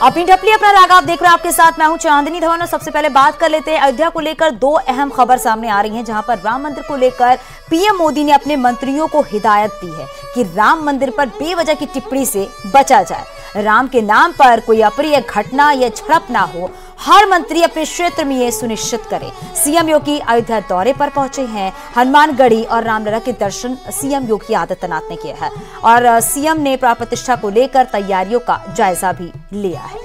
अपनी टपली अपना राग आप देख रहे हैं, आपके साथ मैं हूं चांदनी धवन। और सबसे पहले बात कर लेते हैं अयोध्या को लेकर दो अहम खबर सामने आ रही हैं, जहां पर राम मंदिर को लेकर पीएम मोदी ने अपने मंत्रियों को हिदायत दी है कि राम मंदिर पर बेवजह की टिप्पणी से बचा जाए। राम के नाम पर कोई अप्रिय घटना या झड़प ना हो, हर मंत्री अपने क्षेत्र में ये सुनिश्चित करे। सीएम योगी अयोध्या दौरे पर पहुंचे हैं। हनुमानगढ़ी और रामलला के दर्शन सीएम योगी आदित्यनाथ ने किया है और सीएम ने प्राण प्रतिष्ठा को लेकर तैयारियों का जायजा भी लिया है।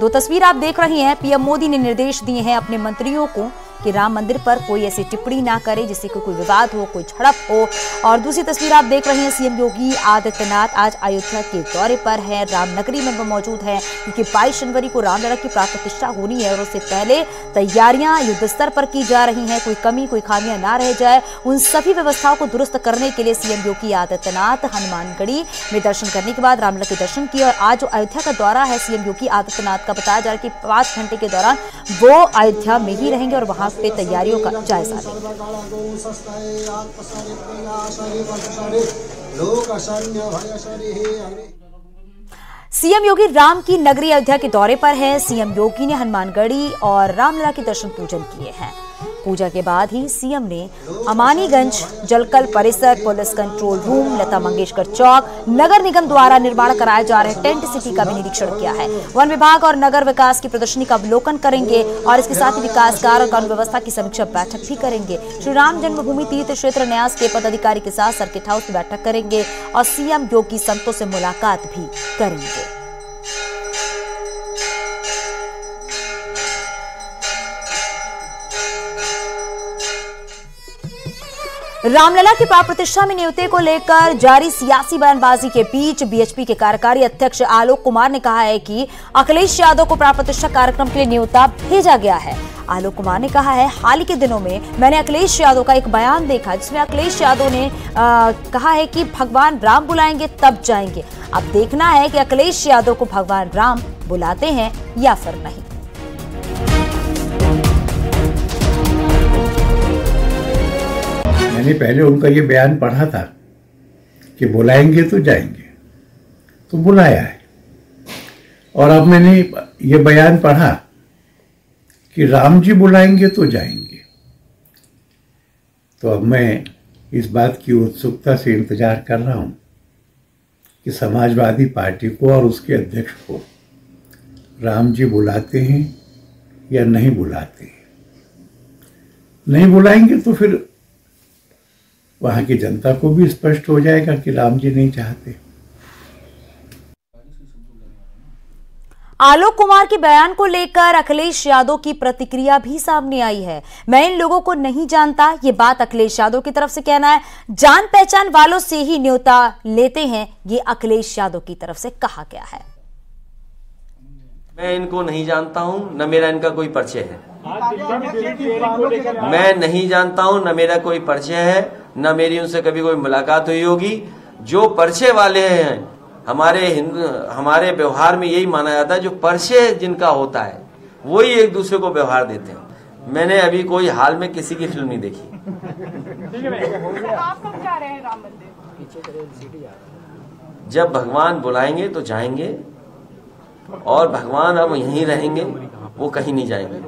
दो तस्वीर आप देख रही हैं। पीएम मोदी ने निर्देश दिए हैं अपने मंत्रियों को कि राम मंदिर पर कोई ऐसी टिप्पणी ना करे जिससे कोई विवाद हो, कोई झड़प हो। और दूसरी तस्वीर आप देख रहे हैं, सीएम योगी आदित्यनाथ आज अयोध्या के दौरे पर है। रामनगरी में वो मौजूद है क्योंकि 22 जनवरी को रामलला की प्राण प्रतिष्ठा होनी है और उससे पहले तैयारियां युद्ध स्तर पर की जा रही हैं। कोई कमी, कोई खामियां ना रह जाए, उन सभी व्यवस्थाओं को दुरुस्त करने के लिए सीएम योगी आदित्यनाथ हनुमानगढ़ी में दर्शन करने के बाद रामलला के दर्शन किए। और आज जो अयोध्या का दौरा है सीएम योगी आदित्यनाथ का, बताया जा रहा है कि 5 घंटे के दौरान वो अयोध्या में ही रहेंगे और वहां पे तैयारियों का जायजा लेंगे। सीएम योगी राम की नगरी अयोध्या के दौरे पर है। सीएम योगी ने हनुमानगढ़ी और रामलला के दर्शन पूजन किए हैं। पूजा के बाद ही सीएम ने अमानीगंज, जलकल परिसर, police control room, Lata Mangeshkar चौक, नगर निगम द्वारा निर्माण कराए जा रहे टेंट सिटी का भी निरीक्षण किया है। वन विभाग और नगर विकास की प्रदर्शनी का अवलोकन करेंगे और इसके साथ ही विकास कार्य और कानून व्यवस्था की समीक्षा बैठक भी करेंगे। श्री राम जन्मभूमि तीर्थ क्षेत्र न्यास के पदाधिकारी के साथ सर्किट हाउस की बैठक करेंगे और सीएम योगी संतों से मुलाकात भी करेंगे। रामलला की प्राण प्रतिष्ठा में न्योते को लेकर जारी सियासी बयानबाजी के बीच बीएचपी के कार्यकारी अध्यक्ष आलोक कुमार ने कहा है कि अखिलेश यादव को प्राण प्रतिष्ठा कार्यक्रम के लिए न्योता भेजा गया है। आलोक कुमार ने कहा है, हाल ही के दिनों में मैंने अखिलेश यादव का एक बयान देखा जिसमें अखिलेश यादव ने कहा है कि भगवान राम बुलाएंगे तब जाएंगे। अब देखना है कि अखिलेश यादव को भगवान राम बुलाते हैं या फिर नहीं। मैंने पहले उनका ये बयान पढ़ा था कि बुलाएंगे तो जाएंगे, तो बुलाया है। और अब मैंने ये बयान पढ़ा कि राम जी बुलाएंगे तो जाएंगे। तो अब मैं इस बात की उत्सुकता से इंतजार कर रहा हूं कि समाजवादी पार्टी को और उसके अध्यक्ष को राम जी बुलाते हैं या नहीं बुलाते हैं। नहीं बुलाएंगे तो फिर वहां की जनता को भी स्पष्ट हो जाएगा कि राम जी नहीं चाहते। आलोक कुमार के बयान को लेकर अखिलेश यादव की प्रतिक्रिया भी सामने आई है। मैं इन लोगों को नहीं जानता, ये बात अखिलेश यादव की तरफ से कहना है। जान पहचान वालों से ही न्योता लेते हैं, ये अखिलेश यादव की तरफ से कहा गया है। मैं इनको नहीं जानता हूं, न मेरा इनका कोई परिचय है। मैं नहीं जानता हूं, न मेरा कोई परिचय है, न मेरी उनसे कभी कोई मुलाकात हुई होगी। जो परिचय वाले हैं, हमारे व्यवहार में यही माना जाता है, जो परिचय जिनका होता है वही एक दूसरे को व्यवहार देते हैं। मैंने अभी कोई हाल में किसी की फिल्म नहीं देखी। आप कब जा रहे हैं राम मंदिर? जब भगवान बुलाएंगे तो जाएंगे और भगवान अब यहीं रहेंगे, वो कहीं नहीं जाएंगे।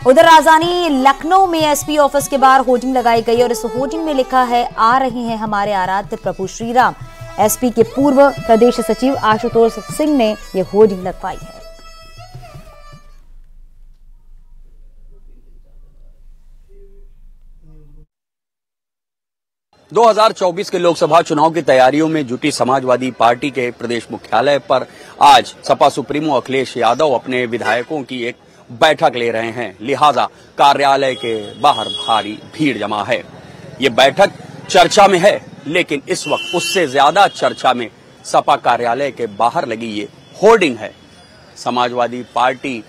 उधर राजधानी लखनऊ में एसपी ऑफिस के बाहर होर्डिंग लगाई गई और इस होर्डिंग में लिखा है, आ रहे हैं हमारे आराध्य प्रभु श्री राम। एसपी के पूर्व प्रदेश सचिव आशुतोष सिंह ने यह होर्डिंग लगवाई है। दो 2024 के लोकसभा चुनाव की तैयारियों में जुटी समाजवादी पार्टी के प्रदेश मुख्यालय पर आज सपा सुप्रीमो अखिलेश यादव अपने विधायकों की एक बैठक ले रहे हैं। लिहाजा कार्यालय के बाहर भारी भीड़ जमा है। ये बैठक चर्चा में है, लेकिन इस वक्त उससे ज्यादा चर्चा में सपा कार्यालय के बाहर लगी ये होर्डिंग है। समाजवादी पार्टी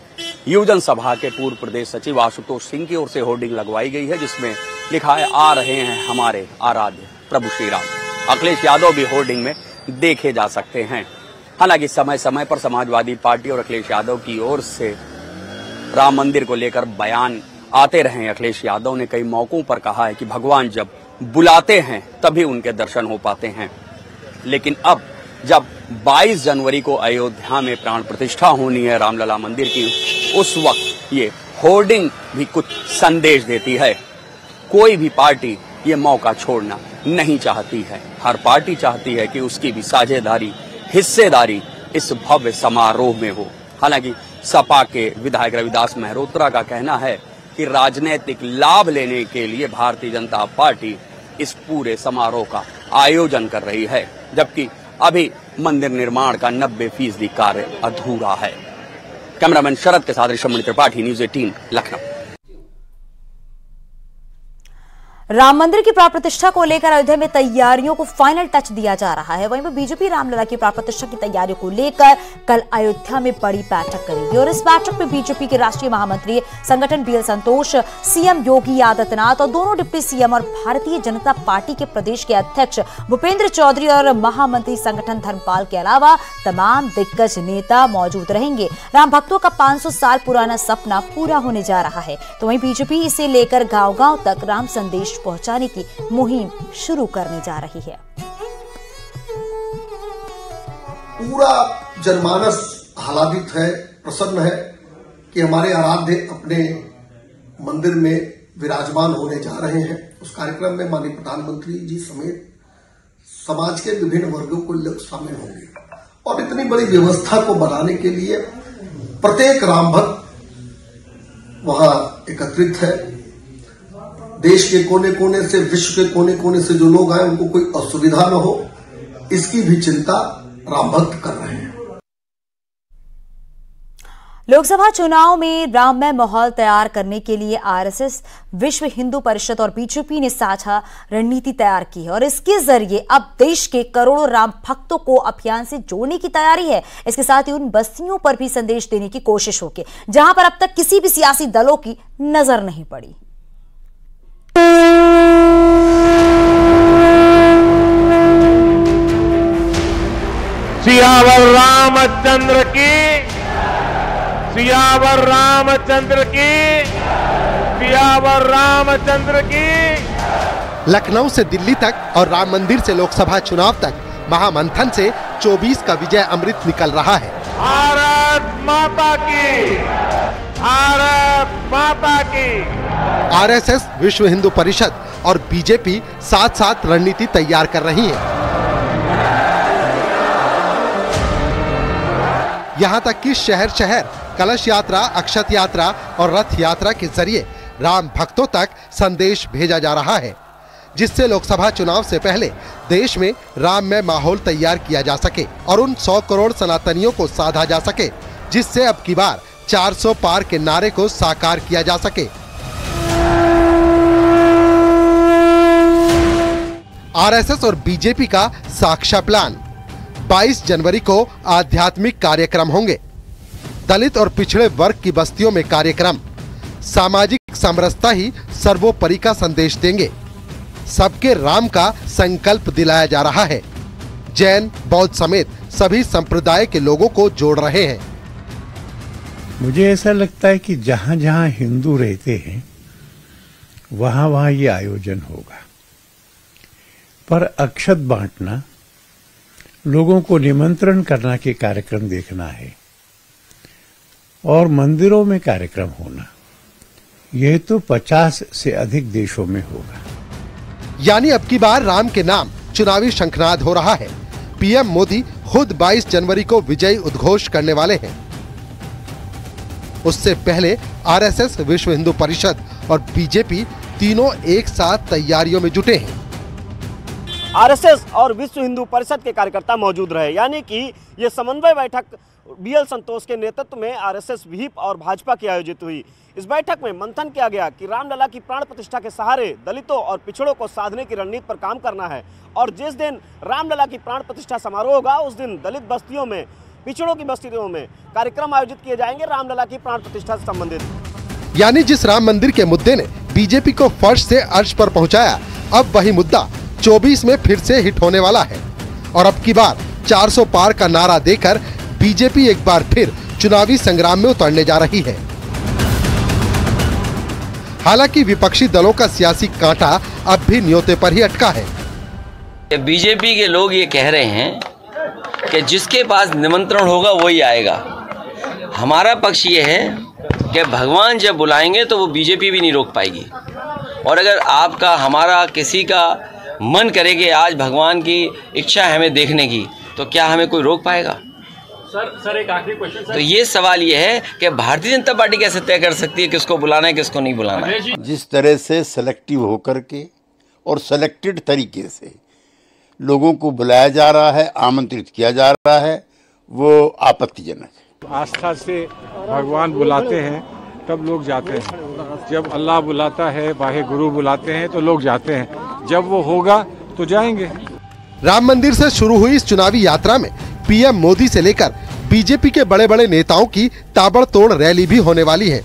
युवजन सभा के पूर्व प्रदेश सचिव आशुतोष सिंह की ओर से होर्डिंग लगवाई गई है, जिसमें लिखा है, आ रहे हैं हमारे आराध्य प्रभु श्री राम। अखिलेश यादव भी होर्डिंग में देखे जा सकते हैं। हालांकि समय समय पर समाजवादी पार्टी और अखिलेश यादव की ओर से राम मंदिर को लेकर बयान आते रहे। अखिलेश यादव ने कई मौकों पर कहा है कि भगवान जब बुलाते हैं तभी उनके दर्शन हो पाते हैं। लेकिन अब जब 22 जनवरी को अयोध्या में प्राण प्रतिष्ठा होनी है रामलला मंदिर की, उस वक्त ये होर्डिंग भी कुछ संदेश देती है। कोई भी पार्टी ये मौका छोड़ना नहीं चाहती है। हर पार्टी चाहती है कि उसकी भी साझेदारी, हिस्सेदारी इस भव्य समारोह में हो। हालांकि सपा के विधायक रविदास मेहरोत्रा का कहना है कि राजनीतिक लाभ लेने के लिए भारतीय जनता पार्टी इस पूरे समारोह का आयोजन कर रही है, जबकि अभी मंदिर निर्माण का 90% कार्य अधूरा है। कैमरामैन शरद के साथ ऋषभ त्रिपाठी, न्यूज़ 18 लखनऊ। राम मंदिर की प्राण प्रतिष्ठा को लेकर अयोध्या में तैयारियों को फाइनल टच दिया जा रहा है। वहीं पर बीजेपी रामलला की प्राण प्रतिष्ठा की तैयारियों को लेकर कल अयोध्या में बड़ी बैठक करेगी और इस बैठक में बीजेपी के राष्ट्रीय महामंत्री संगठन बीएल संतोष, सीएम योगी आदित्यनाथ और दोनों डिप्टी सीएम और भारतीय जनता पार्टी के प्रदेश के अध्यक्ष भूपेंद्र चौधरी और महामंत्री संगठन धर्मपाल के अलावा तमाम दिग्गज नेता मौजूद रहेंगे। राम भक्तों का 500 साल पुराना सपना पूरा होने जा रहा है, तो वहीं बीजेपी इसे लेकर गांव-गांव तक राम संदेश पहुंचाने की मुहिम शुरू करने जा रही है। पूरा जनमानस आह्लादित है, प्रसन्न है कि हमारे आराध्य अपने मंदिर में विराजमान होने जा रहे हैं। उस कार्यक्रम में माननीय प्रधानमंत्री जी समेत समाज के विभिन्न वर्गों को लोग शामिल होंगे और इतनी बड़ी व्यवस्था को बनाने के लिए प्रत्येक राम भक्त वहां एकत्रित है। देश के कोने कोने से, विश्व के कोने कोने से जो लोग आए उनको कोई असुविधा न हो, इसकी भी चिंता राम भक्त कर रहे हैं। लोकसभा चुनाव में राममय माहौल तैयार करने के लिए आरएसएस, विश्व हिंदू परिषद और बीजेपी ने साझा रणनीति तैयार की है और इसके जरिए अब देश के करोड़ों राम भक्तों को अभियान से जोड़ने की तैयारी है। इसके साथ ही उन बस्तियों पर भी संदेश देने की कोशिश होगी जहां पर अब तक किसी भी सियासी दलों की नजर नहीं पड़ी। सियावर रामचंद्र की, सियावर रामचंद्र की, सियावर रामचंद्र की। लखनऊ से दिल्ली तक और राम मंदिर से लोकसभा चुनाव तक महामंथन से 24 का विजय अमृत निकल रहा है। भारत माता की, भारत माता की। आरएसएस, विश्व हिंदू परिषद और बीजेपी साथ साथ रणनीति तैयार कर रही है। यहाँ तक कि शहर शहर कलश यात्रा, अक्षत यात्रा और रथ यात्रा के जरिए राम भक्तों तक संदेश भेजा जा रहा है, जिससे लोकसभा चुनाव से पहले देश में राममय माहौल तैयार किया जा सके और उन 100 करोड़ सनातनियों को साधा जा सके, जिससे अब की बार 400 पार के नारे को साकार किया जा सके। आरएसएस और बीजेपी का साक्षा प्लान। 22 जनवरी को आध्यात्मिक कार्यक्रम होंगे। दलित और पिछड़े वर्ग की बस्तियों में कार्यक्रम। सामाजिक समरसता ही सर्वोपरि का संदेश देंगे। सबके राम का संकल्प दिलाया जा रहा है। जैन, बौद्ध समेत सभी संप्रदाय के लोगों को जोड़ रहे हैं। मुझे ऐसा लगता है कि जहां जहां हिंदू रहते हैं वहां वहां ये आयोजन होगा, पर अक्षत बांटना, लोगों को निमंत्रण करना के कार्यक्रम देखना है और मंदिरों में कार्यक्रम होना, यह तो 50 से अधिक देशों में होगा। यानी अब की बार राम के नाम चुनावी शंखनाद हो रहा है। पीएम मोदी खुद 22 जनवरी को विजयी उद्घोष करने वाले हैं। उससे पहले आरएसएस, विश्व हिंदू परिषद और बीजेपी तीनों एक साथ तैयारियों में जुटे हैं। आरएसएस और विश्व हिंदू परिषद के कार्यकर्ता मौजूद रहे, यानी कि ये समन्वय बैठक बीएल संतोष के नेतृत्व में आरएसएस, विहिप और भाजपा की आयोजित हुई। इस बैठक में मंथन किया गया कि रामलला की प्राण प्रतिष्ठा के सहारे दलितों और पिछड़ों को साधने की रणनीति पर काम करना है और जिस दिन रामलला की प्राण प्रतिष्ठा समारोह होगा उस दिन दलित बस्तियों में, पिछड़ों की बस्तियों में कार्यक्रम आयोजित किए जाएंगे रामलला की प्राण प्रतिष्ठा से संबंधित। यानी जिस राम मंदिर के मुद्दे ने बीजेपी को फर्श से अर्श पर पहुंचाया, अब वही मुद्दा 24 में फिर से हिट होने वाला है और अब की बार 400 पार का नारा देकर बीजेपी एक बार फिर चुनावी संग्राम में उतरने जा रही है। हालांकि विपक्षी दलों का सियासी कांटा अब भी न्योते पर ही अटका है। बीजेपी के लोग ये कह रहे हैं कि जिसके पास निमंत्रण होगा वही आएगा। हमारा पक्ष ये है कि भगवान जब बुलाएंगे तो वो बीजेपी भी नहीं रोक पाएगी। और अगर आपका हमारा किसी का मन करे कि आज भगवान की इच्छा है हमें देखने की, तो क्या हमें कोई रोक पाएगा? सर एक आखिरी क्वेश्चन। तो ये सवाल ये है कि भारतीय जनता पार्टी कैसे तय कर सकती है किसको बुलाना है किसको नहीं बुलाना है? जिस तरह से सेलेक्टिव होकर के और सेलेक्टेड तरीके से लोगों को बुलाया जा रहा है, आमंत्रित किया जा रहा है, वो आपत्तिजनक है। आस्था से भगवान बुलाते हैं तब लोग जाते हैं। जब अल्लाह बुलाता है, वाहे गुरु बुलाते हैं तो लोग जाते हैं। जब वो होगा तो जाएंगे। राम मंदिर से शुरू हुई इस चुनावी यात्रा में पीएम मोदी से लेकर बीजेपी के बड़े बड़े नेताओं की ताबड़तोड़ रैली भी होने वाली है।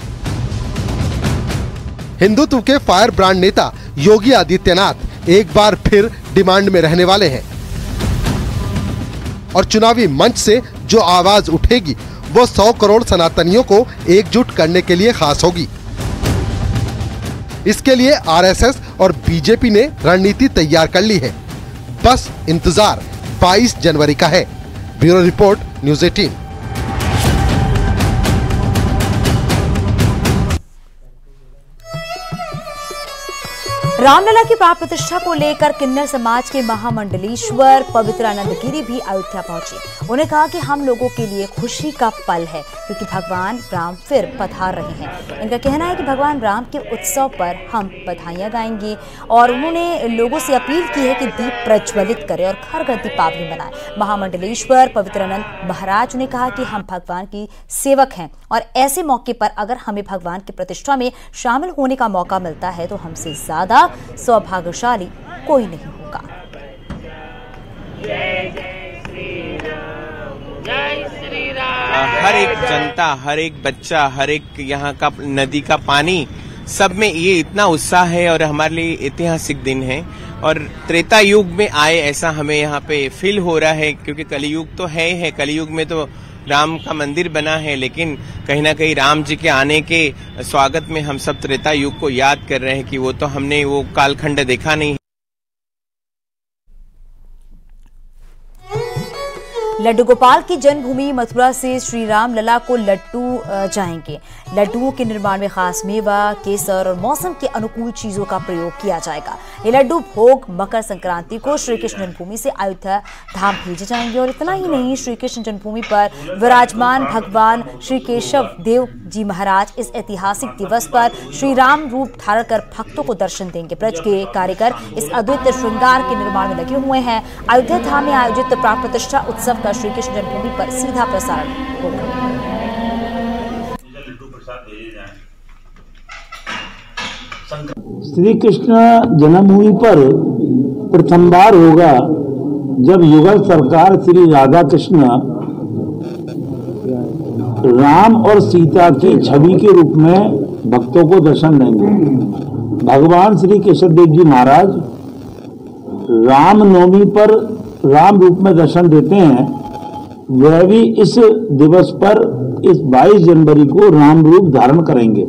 हिंदुत्व के फायर ब्रांड नेता योगी आदित्यनाथ एक बार फिर डिमांड में रहने वाले हैं और चुनावी मंच से जो आवाज उठेगी वो 100 करोड़ सनातनियों को एकजुट करने के लिए खास होगी। इसके लिए आरएसएस और बीजेपी ने रणनीति तैयार कर ली है। बस इंतजार 22 जनवरी का है। Bureau report, news 18। रामलला की प्राण प्रतिष्ठा को लेकर किन्नर समाज के महामंडलेश्वर पवित्रानंद गिरी भी अयोध्या पहुंचे। उन्होंने कहा कि हम लोगों के लिए खुशी का पल है क्योंकि भगवान राम फिर पधार रहे हैं। इनका कहना है कि भगवान राम के उत्सव पर हम बधाइयां गाएंगे और उन्होंने लोगों से अपील की है कि दीप प्रज्वलित करें और घर घर दीपावली मनाएं। महामंडलेश्वर पवित्रानंद महाराज ने कहा कि हम भगवान की सेवक हैं और ऐसे मौके पर अगर हमें भगवान की प्रतिष्ठा में शामिल होने का मौका मिलता है तो हमसे ज्यादा सौभाग्यशाली कोई नहीं होगा। हर एक जनता, हर एक बच्चा, हर एक यहाँ का नदी का पानी, सब में ये इतना उत्साह है और हमारे लिए ऐतिहासिक दिन है। और त्रेता युग में आए ऐसा हमें यहाँ पे फील हो रहा है क्योंकि कलियुग तो है। कलियुग में तो राम का मंदिर बना है, लेकिन कहीं ना कहीं राम जी के आने के स्वागत में हम सब त्रेता युग को याद कर रहे हैं कि वो तो हमने वो कालखंड देखा नहीं। लड्डू गोपाल की जन्मभूमि मथुरा से श्री राम लला को लड्डू जाएंगे। लड्डुओं के निर्माण में खास मेवा, केसर और मौसम के अनुकूल चीजों का प्रयोग किया जाएगा। ये लड्डू भोग मकर संक्रांति को श्री कृष्ण जन्मभूमि से अयोध्या धाम भेजे जाएंगे। और इतना ही नहीं, श्री कृष्ण जन्मभूमि पर विराजमान भगवान श्री केशव देव जी महाराज इस ऐतिहासिक दिवस पर श्री राम रूप धारण कर भक्तों को दर्शन देंगे। ब्रज के कारीगर इस अद्वितीय श्रृंगार के निर्माण में लगे हुए हैं। अयोध्या धाम में आयोजित प्राण प्रतिष्ठा उत्सव का श्री कृष्ण जन्मभूमि पर सीधा प्रसारण होगा। श्री कृष्ण जन्मभूमि पर प्रथम बार होगा जब युगल सरकार श्री राधा कृष्ण राम और सीता की छवि के रूप में भक्तों को दर्शन देंगे। भगवान श्री केशव देव जी महाराज रामनवमी पर राम रूप में दर्शन देते हैं। वह भी इस दिवस पर इस 22 जनवरी को राम रूप धारण करेंगे।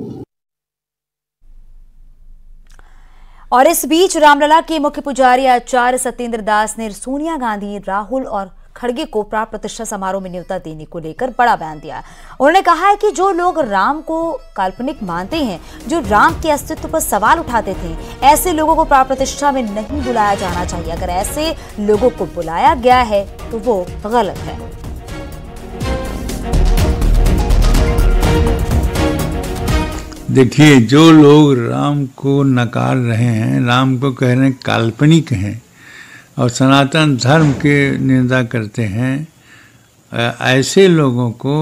और इस बीच रामलला के मुख्य पुजारी आचार्य सत्येंद्र दास ने सोनिया गांधी, राहुल और खड़गे को प्राण प्रतिष्ठा समारोह में न्योता देने को लेकर बड़ा बयान दिया। उन्होंने कहा है कि जो लोग राम को काल्पनिक मानते हैं, जो राम के अस्तित्व पर सवाल उठाते थे, ऐसे लोगों को प्राण प्रतिष्ठा में नहीं बुलाया जाना चाहिए। अगर ऐसे लोगों को बुलाया गया है तो वो गलत है। देखिए, जो लोग राम को नकार रहे हैं, राम को कह रहे हैं काल्पनिक हैं और सनातन धर्म के निंदा करते हैं, ऐसे लोगों को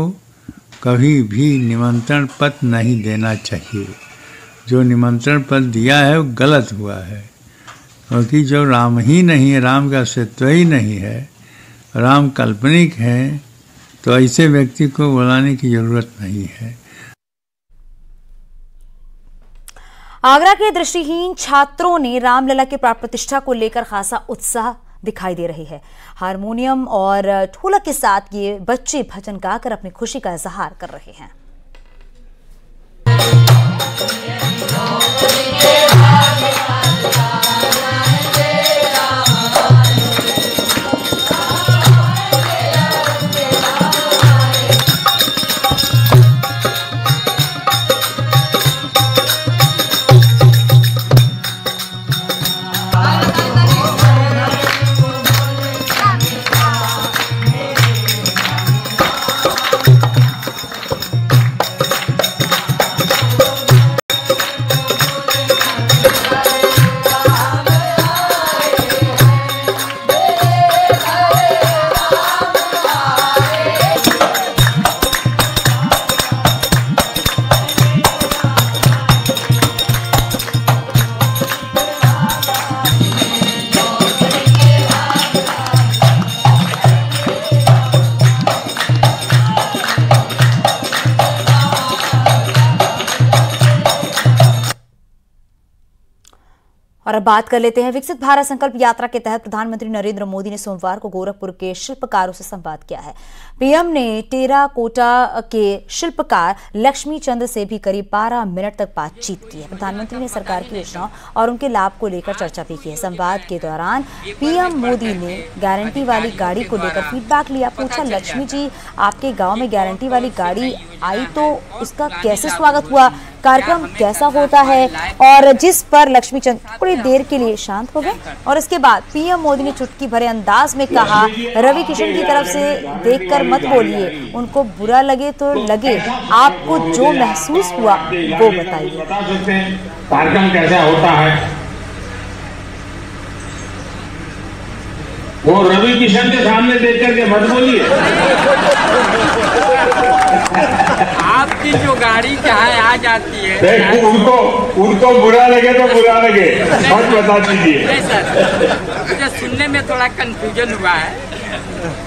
कभी भी निमंत्रण पत्र नहीं देना चाहिए। जो निमंत्रण पत्र दिया है वो गलत हुआ है, क्योंकि जो राम ही नहीं है, राम का अस्तित्व ही नहीं है, राम काल्पनिक है, तो ऐसे व्यक्ति को बुलाने की जरूरत नहीं है। आगरा के दृष्टिहीन छात्रों ने रामलला के प्राण प्रतिष्ठा को लेकर खासा उत्साह दिखाई दे रही है। हारमोनियम और ढोलक के साथ ये बच्चे भजन गाकर अपनी खुशी का इजहार कर रहे हैं। और अब बात कर लेते हैं विकसित भारत संकल्प यात्रा के तहत प्रधानमंत्री नरेंद्र मोदी ने सोमवार को गोरखपुर के शिल्पकारों से संवाद किया है। पीएम ने टेराकोटा के शिल्पकार लक्ष्मी चंद से भी करीब 12 मिनट तक बातचीत की है। प्रधानमंत्री ने सरकार की योजनाओं और उनके लाभ को लेकर चर्चा भी की है। संवाद के दौरान पीएम मोदी ने गारंटी वाली गाड़ी को लेकर फीडबैक लिया। पूछा, लक्ष्मी जी, आपके गाँव में गारंटी वाली गाड़ी आई तो उसका कैसे स्वागत हुआ, कार्यक्रम कैसा होता है? और जिस पर लक्ष्मी चंद थोड़ी देर के लिए शांत हो गए और इसके बाद पीएम मोदी ने चुटकी भरे अंदाज में कहा, रवि किशन की तरफ से देखकर मत बोलिए, उनको बुरा लगे तो लगे, आपको जो महसूस हुआ वो बताइए। बता सकते हैं कार्यक्रम कैसा होता है? वो रवि किशन के सामने देख करके मत बोलिए। आपकी जो गाड़ी चाहे आ जाती है, उनको बुरा लगे तो बुरा लगे, मत बता दीजिए। नहीं सर, मुझे सुनने में थोड़ा कंफ्यूजन हुआ है।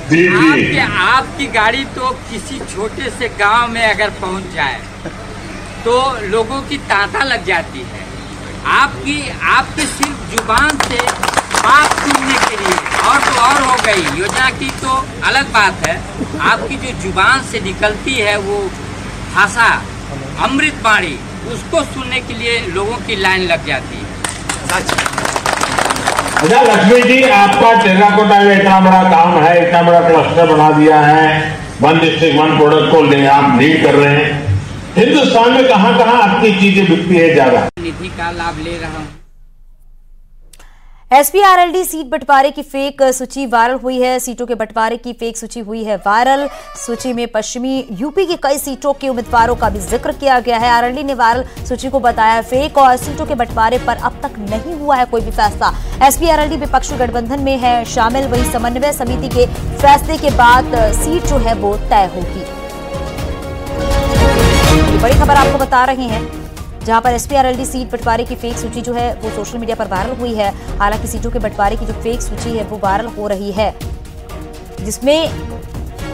जी। आपकी गाड़ी तो किसी छोटे से गांव में अगर पहुंच जाए तो लोगों की तांता लग जाती है। आपकी सिर्फ जुबान से बात सुनने के लिए और तो और हो गई, योजना की तो अलग बात है। आपकी जो जुबान से निकलती है वो भाषा, अमृत वाणी, उसको सुनने के लिए लोगों की लाइन लग जाती है। अच्छा लक्ष्मी जी, आपका टेराकोटा में इतना बड़ा काम है, इतना बड़ा क्लस्टर बना दिया है, 1 डिस्ट्रिक्ट 1 प्रोडक्ट को ले आप लीड कर रहे हैं। हिंदुस्तान में कहाँ कहाँ आपकी चीजें बिकती है ज्यादा? निधि का लाभ ले रहा हूँ। एसपीआरएलडी सीट बंटवारे की फेक सूची वायरल हुई है। सीटों के बंटवारे की फेक सूची हुई है वायरल। सूची में पश्चिमी यूपी की कई सीटों के उम्मीदवारों का भी जिक्र किया गया है। आरएलडी ने वायरल सूची को बताया फेक और सीटों के बंटवारे पर अब तक नहीं हुआ है कोई भी फैसला। एसपीआरएलडी विपक्षी गठबंधन में है शामिल, वही समन्वय समिति के फैसले के बाद सीट जो है वो तय होगी। बड़ी खबर आपको बता रहे हैं, जहां पर एसपीआरएलडी सीट बंटवारे की फेक सूची जो है वो सोशल मीडिया पर वायरल हुई है। हालांकि सीटों के बंटवारे की जो फेक सूची है वो वायरल हो रही है, जिसमें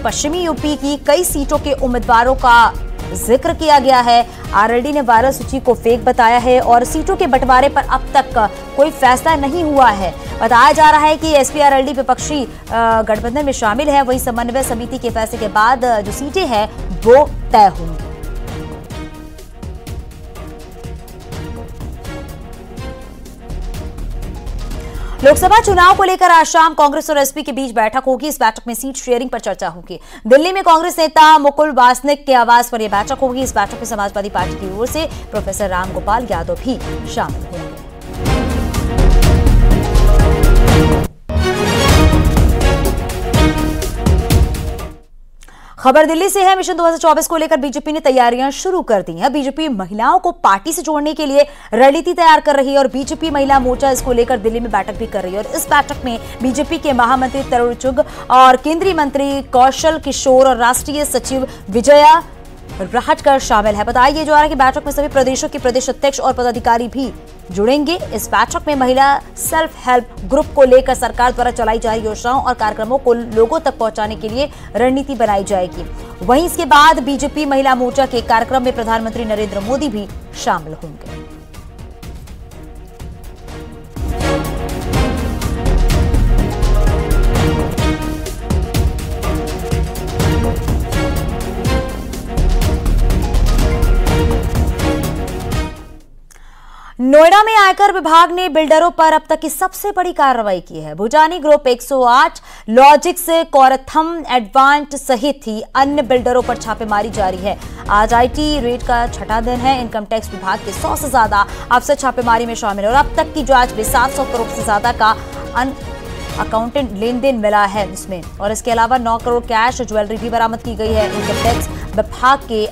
पश्चिमी यूपी की कई सीटों के उम्मीदवारों का जिक्र किया गया है। आरएलडी ने वायरल सूची को फेक बताया है और सीटों के बंटवारे पर अब तक कोई फैसला नहीं हुआ है। बताया जा रहा है कि एसपीआरएलडी विपक्षी गठबंधन में शामिल है, वही समन्वय समिति के फैसले के बाद जो सीटें हैं वो तय होंगी। लोकसभा चुनाव को लेकर आज शाम कांग्रेस और एसपी के बीच बैठक होगी। इस बैठक में सीट शेयरिंग पर चर्चा होगी। दिल्ली में कांग्रेस नेता मुकुल वासनिक के आवास पर यह बैठक होगी। इस बैठक में समाजवादी पार्टी की ओर से प्रोफेसर रामगोपाल यादव भी शामिल होंगे। खबर दिल्ली से है। मिशन 2024 को लेकर बीजेपी ने तैयारियां शुरू कर दी हैं। बीजेपी महिलाओं को पार्टी से जोड़ने के लिए रणनीति तैयार कर रही है और बीजेपी महिला मोर्चा इसको लेकर दिल्ली में बैठक भी कर रही है। और इस बैठक में बीजेपी के महामंत्री तरुण चुग और केंद्रीय मंत्री कौशल किशोर और राष्ट्रीय सचिव विजया राहटकर शामिल है। बताया जा रहा है कि बैठक में सभी प्रदेशों के प्रदेश अध्यक्ष और पदाधिकारी भी जुड़ेंगे। इस बैठक में महिला सेल्फ हेल्प ग्रुप को लेकर सरकार द्वारा चलाई जा रही योजनाओं और कार्यक्रमों को लोगों तक पहुंचाने के लिए रणनीति बनाई जाएगी। वहीं इसके बाद बीजेपी महिला मोर्चा के कार्यक्रम में प्रधानमंत्री नरेंद्र मोदी भी शामिल होंगे। नोएडा में आयकर विभाग ने बिल्डरों पर अब तक की सबसे बड़ी कार्रवाई की है। भूटानी ग्रुप 108, लॉजिक्स, कोरथम एडवांट सहित ही अन्य बिल्डरों पर छापेमारी जारी है। आज आईटी रेड का छठा दिन है। इनकम टैक्स विभाग के 100 से ज्यादा अफसर छापेमारी में शामिल है और अब तक की जांच में 700 करोड़ से ज्यादा का अकाउंटेंट लेन देन मिला है इसमें। और इसके अलावा 9 करोड़ कैश ज्वेलरी भी बरामद की गई है। इनकम टैक्स विभाग के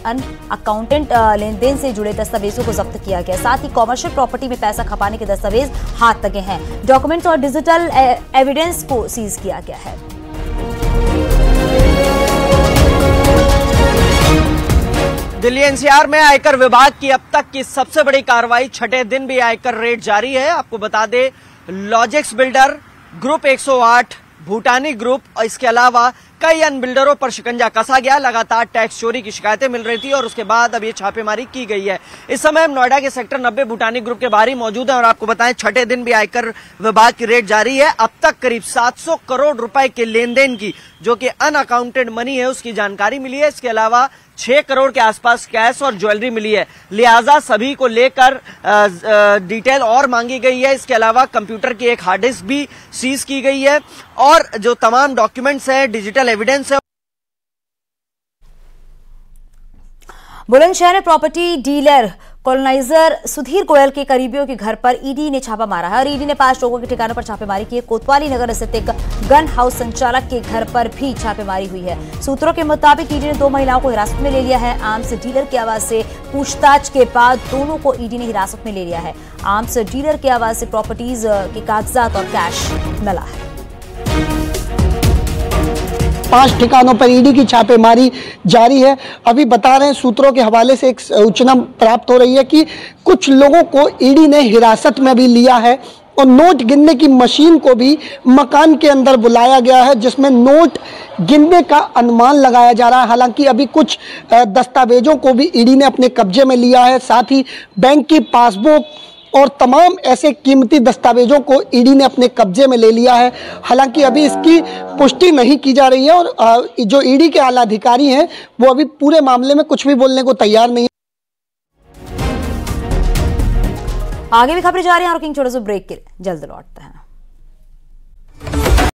अकाउंटेंट लेन देन से जुड़े दस्तावेजों को जब्त किया गया। साथ ही कॉमर्शियल प्रॉपर्टी में पैसा खपाने के दस्तावेज हाथ लगे हैं। डॉक्यूमेंट्स और डिजिटल एविडेंस को सीज किया गया है। दिल्ली एनसीआर में आयकर विभाग की अब तक की सबसे बड़ी कार्रवाई, छठे दिन भी आयकर रेड जारी है। आपको बता दें, लॉजिक्स बिल्डर, ग्रुप 108, भूटानी ग्रुप और इसके अलावा कई अन्य बिल्डरों पर शिकंजा कसा गया। लगातार टैक्स चोरी की शिकायतें मिल रही थी और उसके बाद अब ये छापेमारी की गई है। इस समय हम नोएडा के सेक्टर 90 भूटानी ग्रुप के बाहर ही मौजूद हैं और आपको बताएं छठे दिन भी आयकर विभाग की रेड जारी है। अब तक करीब 700 करोड़ रुपए के लेन देन की, जो कि अनअकाउंटेड मनी है, उसकी जानकारी मिली है। इसके अलावा 6 करोड़ के आसपास कैश और ज्वेलरी मिली है। लिहाजा सभी को लेकर डिटेल और मांगी गई है। इसके अलावा कंप्यूटर की एक हार्ड डिस्क भी सीज की गई है और जो तमाम डॉक्यूमेंट्स है, डिजिटल एविडेंस है। बुलंदशहर में property dealer coloniser Sudhir Goyal के करीबियों के घर पर ईडी ने छापा मारा है और ईडी ने 5 लोगों के ठिकानों पर छापेमारी की है। कोतवाली नगर स्थित एक गन हाउस संचालक के घर पर भी छापेमारी हुई है। सूत्रों के मुताबिक ईडी ने 2 महिलाओं को हिरासत में ले लिया है। आर्म्स डीलर के आवास से पूछताछ के बाद दोनों को ईडी ने हिरासत में ले लिया है। आर्म्स डीलर के आवास से प्रॉपर्टीज के कागजात और कैश मिला है। 5 ठिकानों पर ईडी की छापेमारी जारी है। अभी बता रहे हैं, सूत्रों के हवाले से एक सूचना प्राप्त हो रही है कि कुछ लोगों को ईडी ने हिरासत में भी लिया है और नोट गिनने की मशीन को भी मकान के अंदर बुलाया गया है, जिसमें नोट गिनने का अनुमान लगाया जा रहा है। हालांकि अभी कुछ दस्तावेजों को भी ईडी ने अपने कब्जे में लिया है। साथ ही बैंक की पासबुक और तमाम ऐसे कीमती दस्तावेजों को ईडी ने अपने कब्जे में ले लिया है। हालांकि अभी इसकी पुष्टि नहीं की जा रही है और जो ईडी के आला अधिकारी हैं वो अभी पूरे मामले में कुछ भी बोलने को तैयार नहीं है। आगे भी खबरें जा रही हैं और किंग छोटे से ब्रेक के लिए जल्द लौटते हैं।